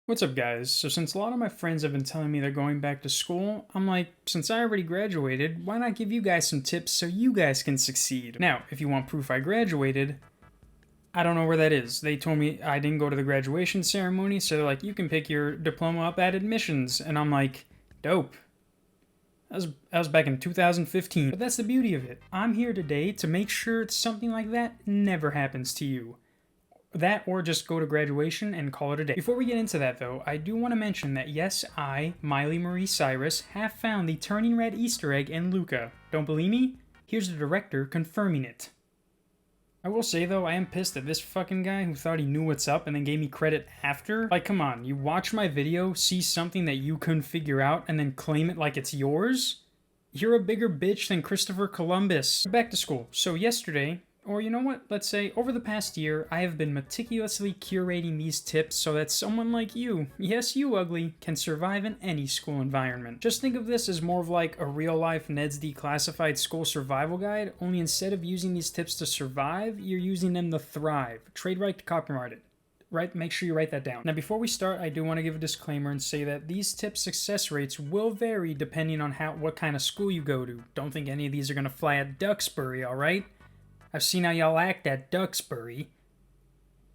What's up, guys? So, since a lot of my friends have been telling me they're going back to school, I'm like, since I already graduated, why not give you guys some tips so you guys can succeed? Now, if you want proof I graduated, I don't know where that is. They told me I didn't go to the graduation ceremony, so they're like, you can pick your diploma up at admissions. And I'm like, dope. That was back in 2015. But that's the beauty of it. I'm here today to make sure something like that never happens to you. That or just go to graduation and call it a day. Before we get into that though, I do want to mention that yes, I, Miley Marie Cyrus, have found the Turning Red Easter egg in Luca. Don't believe me? Here's the director confirming it. I will say though, I am pissed at this fucking guy who thought he knew what's up and then gave me credit after. Like, come on, you watch my video, see something that you couldn't figure out, and then claim it like it's yours? You're a bigger bitch than Christopher Columbus. Back to school. So yesterday, or you know what, let's say over the past year, I have been meticulously curating these tips so that someone like you, yes you ugly, can survive in any school environment. Just think of this as more of like a real-life Ned's Declassified School Survival Guide, only instead of using these tips to survive, you're using them to thrive. Trade right to copyright it. Right, make sure you write that down. Now before we start, I do want to give a disclaimer and say that these tips' success rates will vary depending on what kind of school you go to. Don't think any of these are going to fly at Duxbury, alright? I've seen how y'all act at Duxbury.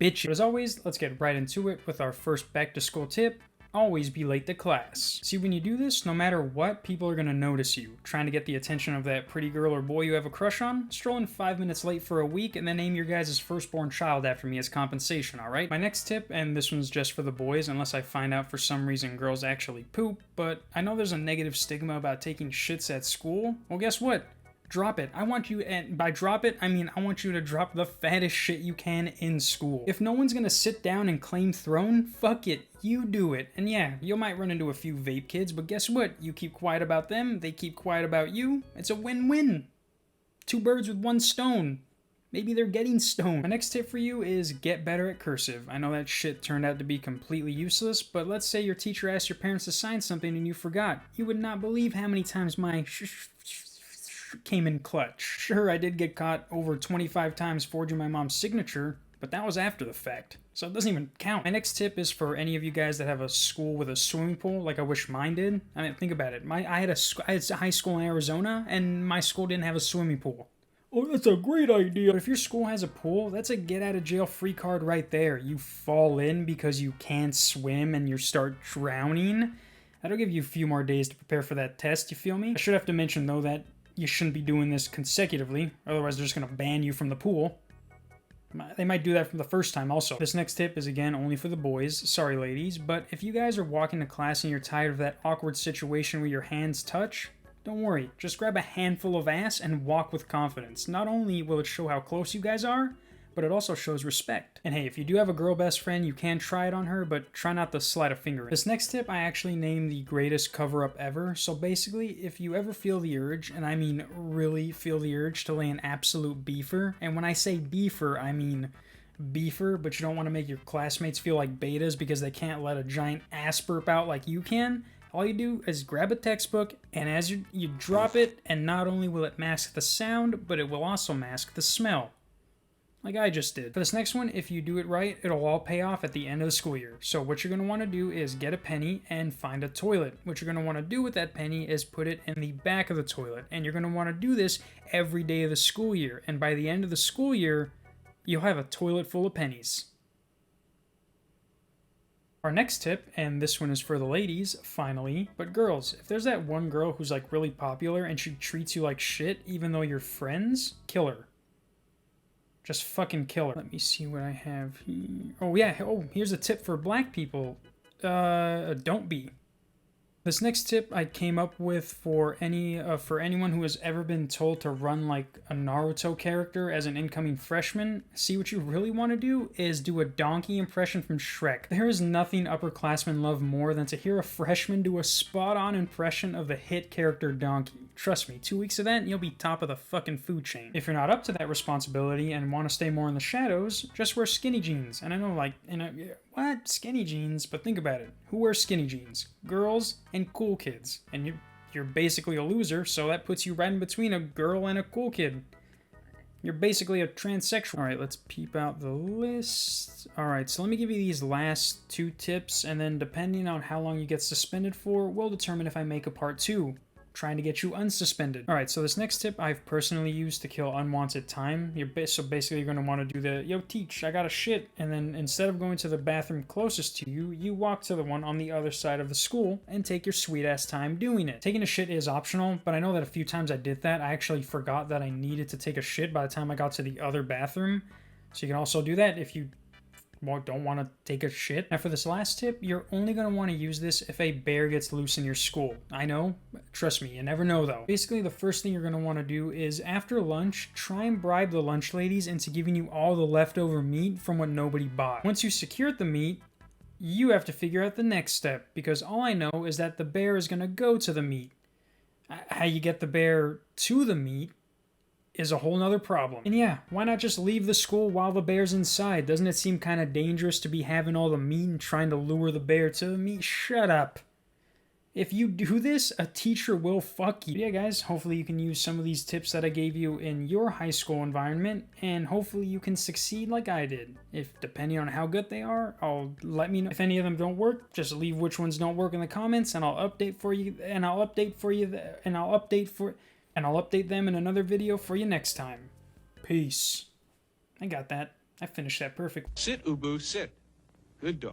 Bitch. But as always, let's get right into it with our first back to school tip. Always be late to class. See, when you do this, no matter what, people are going to notice you. Trying to get the attention of that pretty girl or boy you have a crush on? Strolling 5 minutes late for a week and then name your guys' firstborn child after me as compensation, alright? My next tip, and this one's just for the boys unless I find out for some reason girls actually poop, but I know there's a negative stigma about taking shits at school. Well, guess what? Drop it. I want you, and by drop it, I mean I want you to drop the fattest shit you can in school. If no one's gonna sit down and claim throne, fuck it, you do it. And yeah, you might run into a few vape kids, but guess what? You keep quiet about them, they keep quiet about you. It's a win-win. Two birds with one stone. Maybe they're getting stoned. My next tip for you is get better at cursive. I know that shit turned out to be completely useless, but let's say your teacher asked your parents to sign something and you forgot. You would not believe how many times my came in clutch. Sure, I did get caught over 25 times forging my mom's signature, but that was after the fact, so it doesn't even count. My next tip is for any of you guys that have a school with a swimming pool, like I wish mine did. I mean, think about it. I had a high school in Arizona, and my school didn't have a swimming pool. Oh, that's a great idea. But if your school has a pool, that's a get out of jail free card right there. You fall in because you can't swim and you start drowning. That'll give you a few more days to prepare for that test, you feel me? I should have to mention though that you shouldn't be doing this consecutively, otherwise they're just going to ban you from the pool. They might do that from the first time also. This next tip is again only for the boys, sorry ladies, but if you guys are walking to class and you're tired of that awkward situation where your hands touch, don't worry, just grab a handful of ass and walk with confidence. Not only will it show how close you guys are, but it also shows respect. And hey, if you do have a girl best friend, you can try it on her, but try not to slide a finger in. This next tip I actually named the greatest cover-up ever. So basically, if you ever feel the urge, and I mean really feel the urge to lay an absolute beefer, and when I say beefer, I mean beefer, but you don't want to make your classmates feel like betas because they can't let a giant ass burp out like you can, all you do is grab a textbook, and as you drop it, and not only will it mask the sound, but it will also mask the smell. Like I just did. For this next one, if you do it right, it'll all pay off at the end of the school year. So what you're going to want to do is get a penny and find a toilet. What you're going to want to do with that penny is put it in the back of the toilet. And you're going to want to do this every day of the school year. And by the end of the school year, you'll have a toilet full of pennies. Our next tip, and this one is for the ladies, finally, but girls, if there's that one girl who's like really popular and she treats you like shit even though you're friends, kill her. Just fucking kill her. Let me see what I have here. Oh yeah, here's a tip for black people. Don't be. This next tip I came up with for anyone who has ever been told to run like a Naruto character as an incoming freshman. See, what you really want to do is do a donkey impression from Shrek. There is nothing upperclassmen love more than to hear a freshman do a spot-on impression of the hit character Donkey. Trust me, 2 weeks of that and you'll be top of the fucking food chain. If you're not up to that responsibility and want to stay more in the shadows, just wear skinny jeans. And I know, like, what? Skinny jeans? But think about it. Who wears skinny jeans? Girls and cool kids. And you're basically a loser, so that puts you right in between a girl and a cool kid. You're basically a transsexual. All right, let's peep out the list. All right, so let me give you these last 2 tips, and then depending on how long you get suspended for, we'll determine if I make a part 2. Trying to get you unsuspended. All right, so this next tip I've personally used to kill unwanted time. So basically you're gonna wanna do the, yo, teach, I gotta shit. And then instead of going to the bathroom closest to you, you walk to the one on the other side of the school and take your sweet ass time doing it. Taking a shit is optional, but I know that a few times I did that, I actually forgot that I needed to take a shit by the time I got to the other bathroom. So you can also do that if you don't want to take a shit. Now for this last tip, you're only going to want to use this if a bear gets loose in your school. I know, trust me, you never know though. Basically, the first thing you're going to want to do is after lunch, try and bribe the lunch ladies into giving you all the leftover meat from what nobody bought. Once you secured the meat, you have to figure out the next step, because all I know is that the bear is going to go to the meat. How you get the bear to the meat is a whole nother problem. And yeah, why not just leave the school while the bear's inside? Doesn't it seem kind of dangerous to be having all the meat and trying to lure the bear to the meat? Shut up. If you do this, a teacher will fuck you. Yeah, guys, hopefully you can use some of these tips that I gave you in your high school environment, and hopefully you can succeed like I did. If, depending on how good they are, let me know. If any of them don't work, just leave which ones don't work in the comments, and I'll update for you, and I'll update them in another video for you next time. Peace. I got that. I finished that perfect. Sit, Ubu, sit. Good dog.